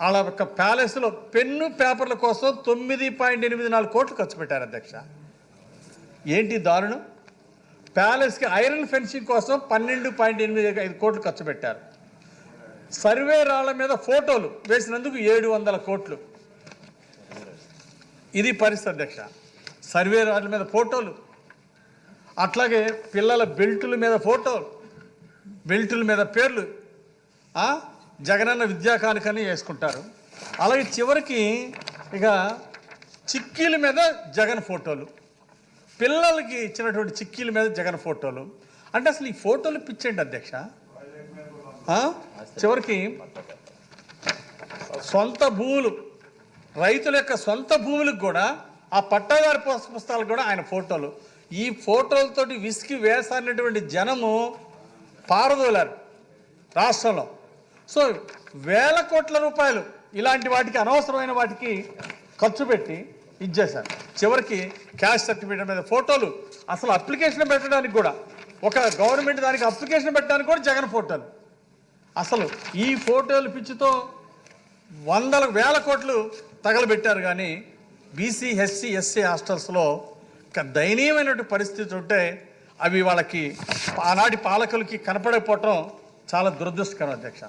వాళ్ళ యొక్క ప్యాలెస్లో పెన్ను పేపర్ల కోసం 9.84 కోట్లు ఖర్చు పెట్టారు అధ్యక్ష. ఏంటి దారుణం? ప్యాలెస్కి ఐరన్ ఫెన్సింగ్ కోసం 12.85 కోట్లు ఖర్చు పెట్టారు. సర్వే రాళ్ల మీద ఫోటోలు వేసినందుకు 700 కోట్లు. ఇది పరిస్థితి అధ్యక్ష. సర్వే రాళ్ల మీద ఫోటోలు, అట్లాగే పిల్లల బెల్టుల మీద ఫోటోలు, బెల్టుల మీద పేర్లు, జగనన్న విద్యా కానుకని వేసుకుంటారు. అలాగే చివరికి ఇక చిక్కీల మీద జగన్ ఫోటోలు, పిల్లలకి ఇచ్చినటువంటి చిక్కీల మీద జగన్ ఫోటోలు. అంటే అసలు ఈ ఫోటోలు పిచ్చండి అధ్యక్ష. చివరికి సొంత భూములు, రైతుల యొక్క సొంత భూములకు కూడా ఆ పట్టాదారు పుస్తకాలు కూడా ఆయన ఫోటోలు. ఈ ఫోటోలతోటి విసికి వేసారినటువంటి జనము పారదోలారు రాష్ట్రంలో. సో వేల కోట్ల రూపాయలు ఇలాంటి వాటికి, అనవసరమైన వాటికి ఖర్చు పెట్టి ఇచ్చేశారు. చివరికి క్యాస్ట్ సర్టిఫికేట్ మీద ఫోటోలు, అసలు అప్లికేషన్ పెట్టడానికి కూడా, ఒక గవర్నమెంట్ దానికి అప్లికేషన్ పెట్టడానికి కూడా జగన్ ఫోటోలు. అసలు ఈ ఫోటోలు పిచ్చితో వేల కోట్లు తగలబెట్టారు. కానీ బీసీ, ఎస్సీ, ఎస్సీ హాస్టల్స్లో దయనీయమైనటువంటి పరిస్థితి ఉంటే అవి వాళ్ళకి ఆనాటి పాలకులకి కనపడకపోవటం చాలా దురదృష్టకరం అధ్యక్ష.